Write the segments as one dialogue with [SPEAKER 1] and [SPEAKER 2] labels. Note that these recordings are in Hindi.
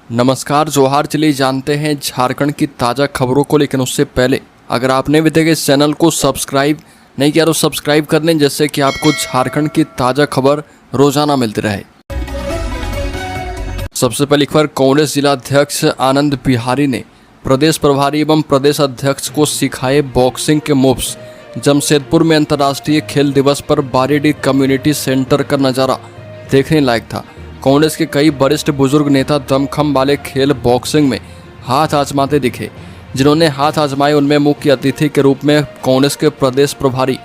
[SPEAKER 1] नमस्कार, जोहार। चलिए जानते हैं झारखंड की ताज़ा खबरों को, लेकिन उससे पहले अगर आपने अभी तक इस चैनल को सब्सक्राइब नहीं किया तो सब्सक्राइब कर लें, जिससे कि आपको झारखंड की ताज़ा खबर रोजाना मिलती रहे। सबसे पहली खबर, कांग्रेस जिला अध्यक्ष आनंद बिहारी ने प्रदेश प्रभारी एवं प्रदेश अध्यक्ष को सिखाए बॉक्सिंग के मूव्स। जमशेदपुर में अंतर्राष्ट्रीय खेल दिवस पर बारीडी कम्युनिटी सेंटर का नज़ारा देखने लायक था। कांग्रेस के कई वरिष्ठ बुजुर्ग नेता दमखम वाले खेल बॉक्सिंग में हाथ आजमाते दिखे। जिन्होंने हाथ आजमाए उनमें मुख्य अतिथि के रूप में कांग्रेस के प्रदेश प्रभारी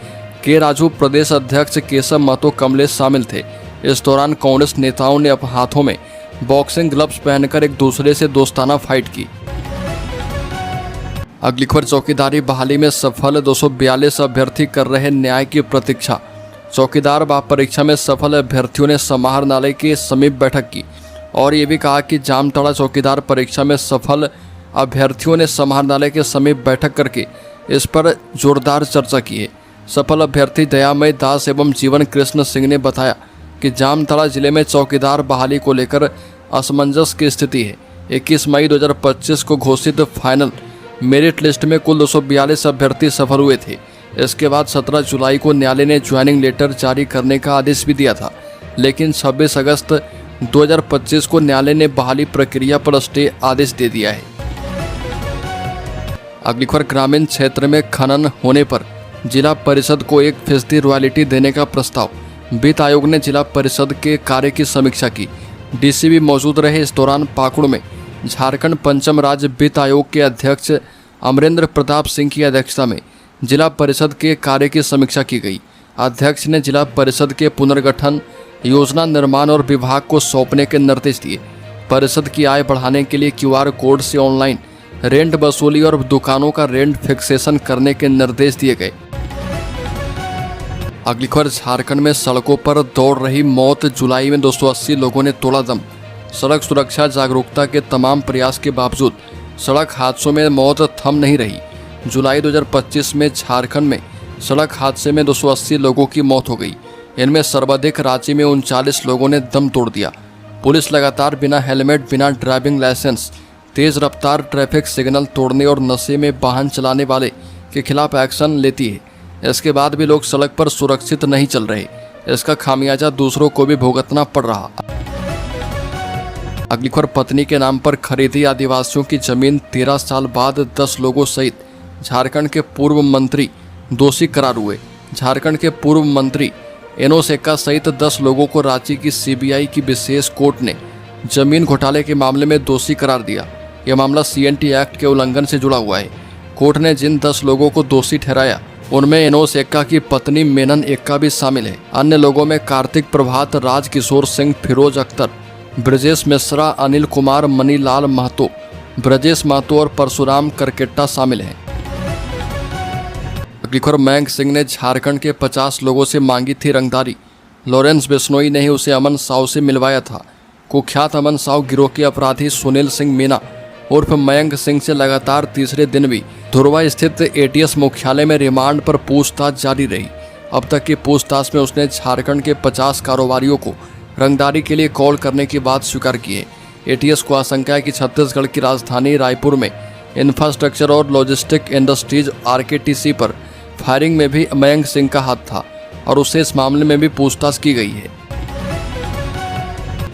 [SPEAKER 1] के राजू, प्रदेश अध्यक्ष केशव महतो, कमलेश शामिल थे। इस दौरान कांग्रेस नेताओं ने अपने हाथों में बॉक्सिंग ग्लव्स पहनकर एक दूसरे से दोस्ताना फाइट की। अगली खबर, चौकीदारी बहाली में सफल 242 अभ्यर्थी कर रहे न्याय की प्रतीक्षा। चौकीदार परीक्षा में सफल अभ्यर्थियों ने समाहरणालय के समीप बैठक की और ये भी कहा कि जामताड़ा चौकीदार परीक्षा में सफल अभ्यर्थियों ने समाहरणालय के समीप बैठक करके इस पर जोरदार चर्चा की है। सफल अभ्यर्थी दयामय दास एवं जीवन कृष्ण सिंह ने बताया कि जामताड़ा जिले में चौकीदार बहाली को लेकर असमंजस की स्थिति है। 21 मई 2025 को घोषित फाइनल मेरिट लिस्ट में कुल 242 अभ्यर्थी सफल हुए थे। इसके बाद 17 जुलाई को न्यायालय ने ज्वाइनिंग लेटर जारी करने का आदेश भी दिया था, लेकिन 26 अगस्त 2025 को न्यायालय ने बहाली प्रक्रिया पर स्टे आदेश दे दिया है। अगली खबर, ग्रामीण क्षेत्र में खनन होने पर जिला परिषद को 1% रॉयल्टी देने का प्रस्ताव। वित्त आयोग ने जिला परिषद के कार्य की समीक्षा की। डीसी भी मौजूद रहे। इस दौरान पाकुड़ में झारखंड पंचम राज्य वित्त आयोग के अध्यक्ष अमरेंद्र प्रताप सिंह की अध्यक्षता में जिला परिषद के कार्य की समीक्षा की गई। अध्यक्ष ने जिला परिषद के पुनर्गठन, योजना निर्माण और विभाग को सौंपने के निर्देश दिए। परिषद की आय बढ़ाने के लिए QR कोड से ऑनलाइन रेंट वसूली और दुकानों का रेंट फिक्सेशन करने के निर्देश दिए गए। अगली खबर, झारखंड में सड़कों पर दौड़ रही मौत। जुलाई में 280 लोगों ने तोड़ा दम। सड़क सुरक्षा जागरूकता के तमाम प्रयास के बावजूद सड़क हादसों में मौत थम नहीं रही। जुलाई 2025 में झारखंड में सड़क हादसे में 280 लोगों की मौत हो गई। इनमें सर्वाधिक रांची में 39 लोगों ने दम तोड़ दिया। पुलिस लगातार बिना हेलमेट, बिना ड्राइविंग लाइसेंस, तेज रफ्तार, ट्रैफिक सिग्नल तोड़ने और नशे में वाहन चलाने वाले के खिलाफ एक्शन लेती है। इसके बाद भी लोग सड़क पर सुरक्षित नहीं चल रहे। इसका खामियाजा दूसरों को भी भुगतना पड़ रहा। अगली खबर, पत्नी के नाम पर खरीदी आदिवासियों की जमीन 13 साल बाद 10 लोगों सहित झारखंड के पूर्व मंत्री दोषी करार हुए। झारखंड के पूर्व मंत्री एनोस एक्का सहित 10 लोगों को रांची की CBI की विशेष कोर्ट ने जमीन घोटाले के मामले में दोषी करार दिया। यह मामला CNT एक्ट के उल्लंघन से जुड़ा हुआ है। कोर्ट ने जिन 10 लोगों को दोषी ठहराया उनमें एनोस एक्का की पत्नी मेनन एक्का भी शामिल है। अन्य लोगों में कार्तिक प्रभात, राज किशोर सिंह, फिरोज अख्तर, ब्रजेश मिश्रा, अनिल कुमार, मनीलाल महतो, ब्रजेश महतो और परशुराम करकेट्टा शामिल हैं। अगली खबर, मयंक सिंह ने झारखंड के 50 लोगों से मांगी थी रंगदारी। लॉरेंस बिश्नोई ने ही उसे अमन साव से मिलवाया था। कुख्यात अमन साव गिरोह के अपराधी सुनील सिंह मीना उर्फ मयंक सिंह से लगातार तीसरे दिन भी धुरवा स्थित ATS मुख्यालय में रिमांड पर पूछताछ जारी रही। अब तक की पूछताछ में उसने झारखंड के 50 कारोबारियों को रंगदारी के लिए कॉल करने की बात स्वीकार की है। ATS को आशंका है कि छत्तीसगढ़ की राजधानी रायपुर में इंफ्रास्ट्रक्चर और लॉजिस्टिक इंडस्ट्रीज RKTC पर फायरिंग में भी मयंक सिंह का हाथ था और उससे इस मामले में भी पूछताछ की गई है।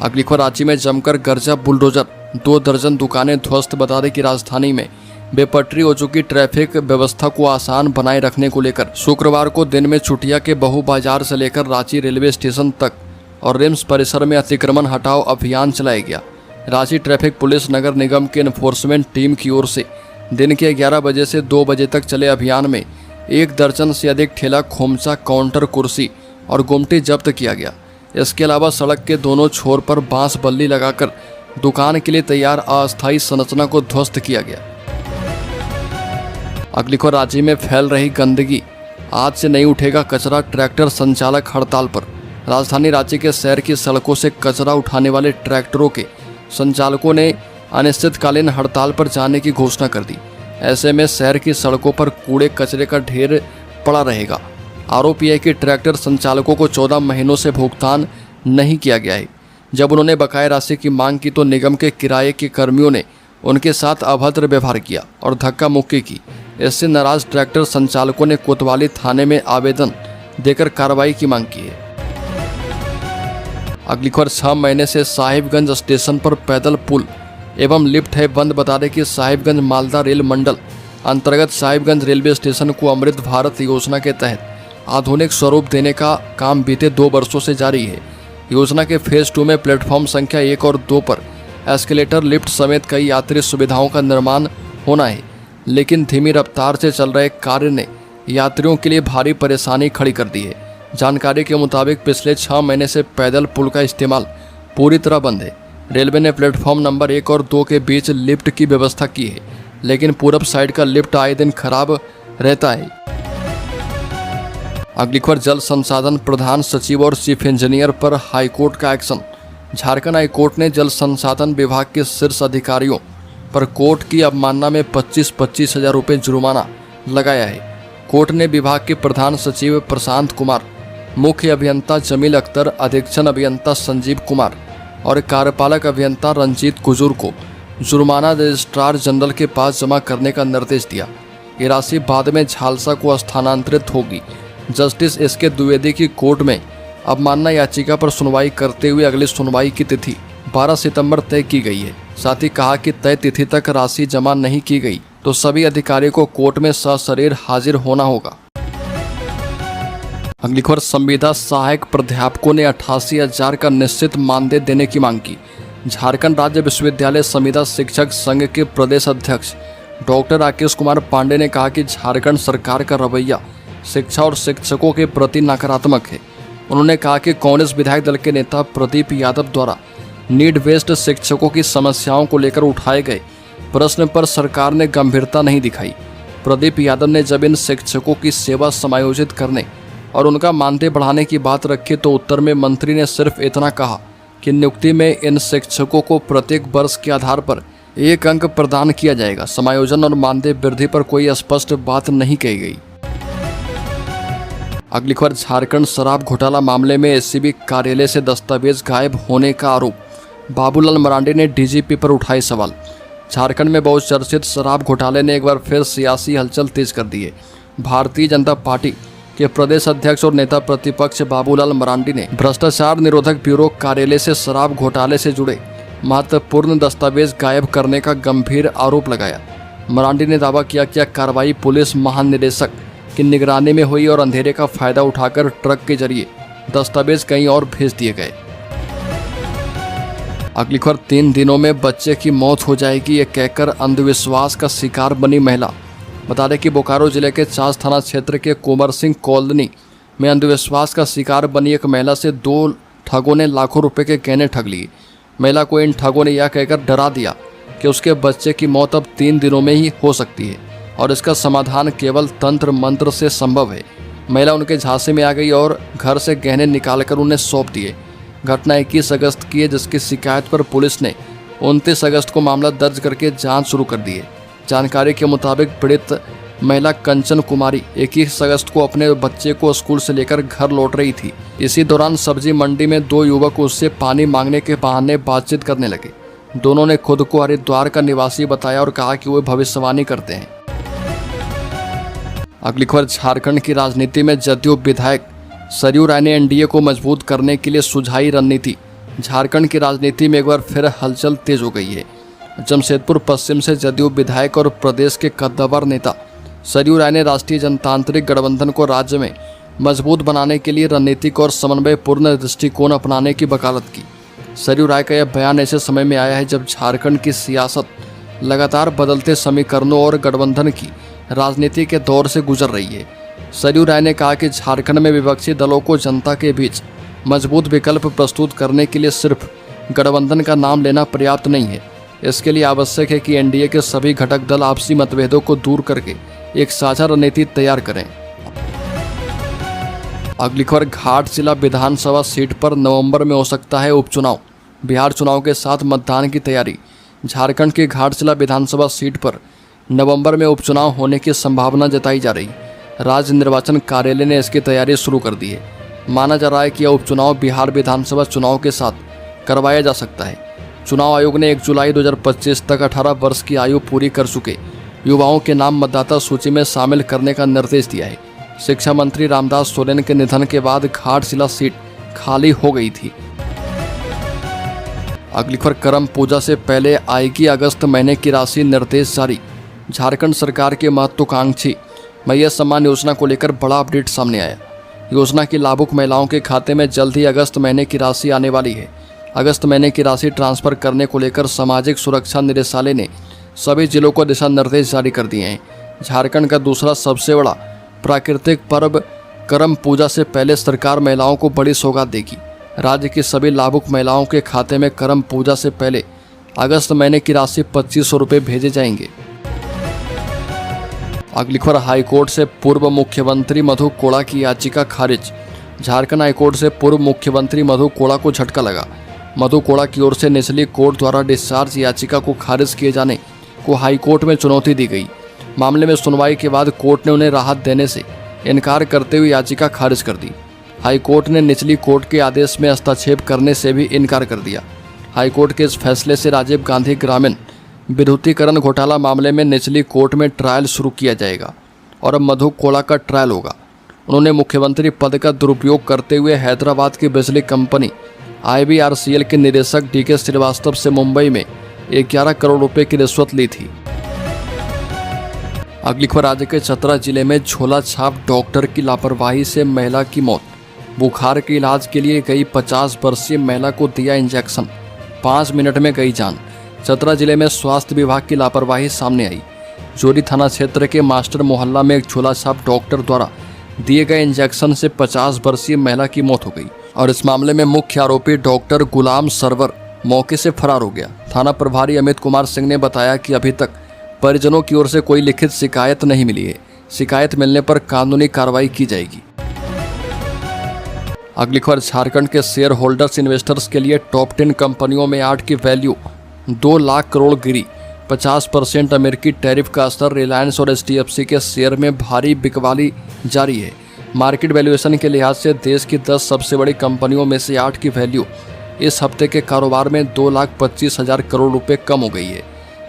[SPEAKER 1] अगली खबर, रांची में जमकर गरजा बुलडोजर, 2 दर्जन दुकानें ध्वस्त। बता दें कि राजधानी में बेपटरी हो चुकी ट्रैफिक व्यवस्था को आसान बनाए रखने को लेकर शुक्रवार को दिन में चुटिया के बहु बाजार से लेकर रांची रेलवे स्टेशन तक और रिम्स परिसर में अतिक्रमण हटाओ अभियान चलाया गया। रांची ट्रैफिक पुलिस नगर निगम के एनफोर्समेंट टीम की ओर से दिन के 11 बजे से 2 बजे तक चले अभियान में 1 दर्जन से अधिक ठेला, खोमचा, काउंटर, कुर्सी और गुमटी जब्त किया गया। इसके अलावा सड़क के दोनों छोर पर बांस बल्ली लगाकर दुकान के लिए तैयार अस्थायी संरचना को ध्वस्त किया गया। अगली खबर, राज्य में फैल रही गंदगी, आज से नहीं उठेगा कचरा। ट्रैक्टर संचालक हड़ताल पर। राजधानी रांची के शहर की सड़कों से कचरा उठाने वाले ट्रैक्टरों के संचालकों ने अनिश्चितकालीन हड़ताल पर जाने की घोषणा कर दी। ऐसे में शहर की सड़कों पर कूड़े कचरे का ढेर पड़ा रहेगा। आरोप यह है कि ट्रैक्टर संचालकों को 14 महीनों से भुगतान नहीं किया गया है। जब उन्होंने बकाया राशि की मांग की तो निगम के किराए के कर्मियों ने उनके साथ अभद्र व्यवहार किया और धक्का मुक्की की। इससे नाराज ट्रैक्टर संचालकों ने कोतवाली थाने में आवेदन देकर कार्रवाई की मांग की है। अगली खबर, 6 महीने से साहिबगंज स्टेशन पर पैदल पुल एवं लिफ्ट है बंद। बता दें कि साहिबगंज मालदा रेल मंडल अंतर्गत साहिबगंज रेलवे स्टेशन को अमृत भारत योजना के तहत आधुनिक स्वरूप देने का काम बीते 2 वर्षों से जारी है। योजना के फेज 2 में प्लेटफॉर्म संख्या 1 और 2 पर एस्केलेटर, लिफ्ट समेत कई यात्री सुविधाओं का निर्माण होना है, लेकिन धीमी रफ्तार से चल रहे कार्य ने यात्रियों के लिए भारी परेशानी खड़ी कर दी है। जानकारी के मुताबिक पिछले 6 महीने से पैदल पुल का इस्तेमाल पूरी तरह बंद है। रेलवे ने प्लेटफॉर्म नंबर 1 और 2 के बीच लिफ्ट की व्यवस्था की है, लेकिन पूरब साइड का लिफ्ट आए दिन खराब रहता है। अगली खबर, जल संसाधन प्रधान सचिव और चीफ इंजीनियर पर हाईकोर्ट का एक्शन। झारखंड हाईकोर्ट ने जल संसाधन विभाग के शीर्ष अधिकारियों पर कोर्ट की अवमानना में 25-25 हज़ार रुपये जुर्माना लगाया है। कोर्ट ने विभाग के प्रधान सचिव प्रशांत कुमार, मुख्य अभियंता जमील अख्तर, अधीक्षण अभियंता संजीव कुमार और कार्यपालक अभियंता रंजीत कुजूर को जुर्माना रजिस्ट्रार जनरल के पास जमा करने का निर्देश दिया। ये राशि बाद में झालसा को स्थानांतरित होगी। जस्टिस एसके द्विवेदी की कोर्ट में अवमानना याचिका पर सुनवाई करते हुए अगली सुनवाई की तिथि 12 सितंबर तय की गई है। साथ ही कहा कि तय तिथि तक राशि जमा नहीं की गई तो सभी अधिकारियों को कोर्ट में सशरीर हाजिर होना होगा। अगली खबर, संविदा सहायक प्राध्यापकों ने 88,000 का निश्चित मानदेय देने की मांग की। झारखंड राज्य विश्वविद्यालय संविदा शिक्षक संघ के प्रदेश अध्यक्ष डॉक्टर राकेश कुमार पांडे ने कहा कि झारखंड सरकार का रवैया शिक्षा और शिक्षकों के प्रति नकारात्मक है। उन्होंने कहा कि कांग्रेस विधायक दल के नेता प्रदीप यादव द्वारा नीड बेस्ड शिक्षकों की समस्याओं को लेकर उठाए गए प्रश्न पर सरकार ने गंभीरता नहीं दिखाई। प्रदीप यादव ने जब इन शिक्षकों की सेवा समायोजित करने और उनका मानदेय बढ़ाने की बात रखी तो उत्तर में मंत्री ने सिर्फ इतना कहा कि नियुक्ति में इन शिक्षकों को प्रत्येक वर्ष के आधार पर 1 अंक प्रदान किया जाएगा। समायोजन और मानदेय वृद्धि पर कोई स्पष्ट बात नहीं कही गई। अगली खबर, झारखंड शराब घोटाला मामले में एसीबी कार्यालय से दस्तावेज गायब होने का आरोप। बाबूलाल मरांडी ने डीजीपी पर उठाए सवाल। झारखंड में बहुचर्चित शराब घोटाले ने एक बार फिर सियासी हलचल तेज कर दी है। भारतीय जनता पार्टी के प्रदेश अध्यक्ष और नेता प्रतिपक्ष बाबूलाल मरांडी ने भ्रष्टाचार निरोधक ब्यूरो कार्यालय से शराब घोटाले से जुड़े महत्वपूर्ण दस्तावेज गायब करने का गंभीर आरोप लगाया। मरांडी ने दावा किया कि कार्रवाई पुलिस महानिदेशक की निगरानी में हुई और अंधेरे का फायदा उठाकर ट्रक के जरिए दस्तावेज कहीं और भेज दिए गए। अगली खबर, 3 दिनों में बच्चे की मौत हो जाएगी, ये कहकर अंधविश्वास का शिकार बनी महिला। बता दें कि बोकारो जिले के चास थाना क्षेत्र के कुंवर सिंह कॉलोनी में अंधविश्वास का शिकार बनी एक महिला से 2 ठगों ने लाखों रुपए के गहने ठग लिए। महिला को इन ठगों ने यह कहकर डरा दिया कि उसके बच्चे की मौत अब 3 दिनों में ही हो सकती है और इसका समाधान केवल तंत्र मंत्र से संभव है। महिला उनके झांसे में आ गई और घर से गहने निकालकर उन्हें सौंप दिए। घटना 21 अगस्त की है, जिसकी शिकायत पर पुलिस ने 29 अगस्त को मामला दर्ज करके जांच शुरू कर दी है। जानकारी के मुताबिक पीड़ित महिला कंचन कुमारी 21 अगस्त को अपने बच्चे को स्कूल से लेकर घर लौट रही थी। इसी दौरान सब्जी मंडी में 2 युवक उससे पानी मांगने के बहाने बातचीत करने लगे। दोनों ने खुद को हरिद्वार का निवासी बताया और कहा कि वे भविष्यवाणी करते हैं। अगली खबर, झारखंड की राजनीति में जदयू विधायक सरयू राय ने एनडीए को मजबूत करने के लिए सुझाई रणनीति। झारखंड की राजनीति में एक बार फिर हलचल तेज हो गई है। जमशेदपुर पश्चिम से जदयू विधायक और प्रदेश के कद्दावर नेता सरयू राय ने राष्ट्रीय जनतांत्रिक गठबंधन को राज्य में मजबूत बनाने के लिए रणनीतिक और समन्वयपूर्ण दृष्टिकोण अपनाने की वकालत की। सरयू राय का यह बयान ऐसे समय में आया है जब झारखंड की सियासत लगातार बदलते समीकरणों और गठबंधन की राजनीति के दौर से गुजर रही है। सरयू राय ने कहा कि झारखंड में विपक्षी दलों को जनता के बीच मजबूत विकल्प प्रस्तुत करने के लिए सिर्फ गठबंधन का नाम लेना पर्याप्त नहीं है। इसके लिए आवश्यक है कि एनडीए के सभी घटक दल आपसी मतभेदों को दूर करके एक साझा रणनीति तैयार करें। अगली खबर, घाटशिला विधानसभा सीट पर नवंबर में हो सकता है उपचुनाव। बिहार चुनाव के साथ मतदान की तैयारी। झारखंड की घाटशिला विधानसभा सीट पर नवंबर में उपचुनाव होने की संभावना जताई जा रही। राज्य निर्वाचन कार्यालय ने इसकी तैयारी शुरू कर दी है। माना जा रहा है कि यह उपचुनाव बिहार विधानसभा चुनाव के साथ करवाया जा सकता है। चुनाव आयोग ने 1 जुलाई 2025 तक 18 वर्ष की आयु पूरी कर चुके युवाओं के नाम मतदाता सूची में शामिल करने का निर्देश दिया है। शिक्षा मंत्री रामदास सोरेन के निधन के बाद घाटशिला सीट खाली हो गई थी। अगली खबर, करम पूजा से पहले आएगी अगस्त महीने की राशि, निर्देश जारी। झारखंड सरकार के महत्वाकांक्षी मैया सम्मान योजना को लेकर बड़ा अपडेट सामने आया। योजना की लाभुक महिलाओं के खाते में जल्द ही अगस्त महीने की राशि आने वाली है। अगस्त महीने की राशि ट्रांसफर करने को लेकर सामाजिक सुरक्षा निदेशालय ने सभी जिलों को दिशा निर्देश जारी कर दिए हैं। झारखंड का दूसरा सबसे बड़ा प्राकृतिक पर्व करम पूजा से पहले सरकार महिलाओं को बड़ी सौगात देगी। राज्य की सभी लाभुक महिलाओं के खाते में करम पूजा से पहले अगस्त महीने की राशि 2500 रुपये भेजे जाएंगे। अगली खबर, हाईकोर्ट से पूर्व मुख्यमंत्री मधु कोड़ा की याचिका खारिज। झारखंड हाईकोर्ट से पूर्व मुख्यमंत्री मधु कोड़ा को झटका लगा। मधु कोड़ा की ओर से निचली कोर्ट द्वारा डिस्चार्ज याचिका को खारिज किए जाने को हाईकोर्ट में चुनौती दी गई। मामले में सुनवाई के बाद कोर्ट ने उन्हें राहत देने से इनकार करते हुए याचिका खारिज कर दी। हाईकोर्ट ने निचली कोर्ट के आदेश में हस्तक्षेप करने से भी इनकार कर दिया। हाईकोर्ट के इस फैसले से राजीव गांधी ग्रामीण विद्युतीकरण घोटाला मामले में निचली कोर्ट में ट्रायल शुरू किया जाएगा और अब मधु कोड़ा का ट्रायल होगा। उन्होंने मुख्यमंत्री पद का दुरुपयोग करते हुए हैदराबाद की बिजली कंपनी IBRCL के निदेशक DK श्रीवास्तव से मुंबई में 11 करोड़ रुपए की रिश्वत ली थी। अगली खबर, राज्य के चतरा जिले में झोला छाप डॉक्टर की लापरवाही से महिला की मौत। बुखार के इलाज के लिए गई 50 वर्षीय महिला को दिया इंजेक्शन, 5 मिनट में गई जान। चतरा जिले में स्वास्थ्य विभाग की लापरवाही सामने आई। जोरी थाना क्षेत्र के मास्टर मोहल्ला में एक झोला छाप डॉक्टर द्वारा दिए गए इंजेक्शन से 50 वर्षीय महिला की मौत हो गई और इस मामले में मुख्य आरोपी डॉक्टर गुलाम सरवर मौके से फरार हो गया। थाना प्रभारी अमित कुमार सिंह ने बताया कि अभी तक परिजनों की ओर से कोई लिखित शिकायत नहीं मिली है। शिकायत मिलने पर कानूनी कार्रवाई की जाएगी। अगली खबर, झारखंड के शेयर होल्डर्स इन्वेस्टर्स के लिए टॉप 10 कंपनियों में 8 की वैल्यू 2 लाख करोड़ गिरी। 50% अमेरिकी टैरिफ का असर, रिलायंस और HDFC के शेयर में भारी बिकवाली जारी है। मार्केट वैल्यूएशन के लिहाज से देश की 10 सबसे बड़ी कंपनियों में से 8 की वैल्यू इस हफ्ते के कारोबार में 2,25,000 करोड़ रुपए कम हो गई है।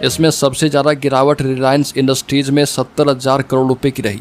[SPEAKER 1] इसमें सबसे ज़्यादा गिरावट रिलायंस इंडस्ट्रीज में 70,000 करोड़ रुपए की रही।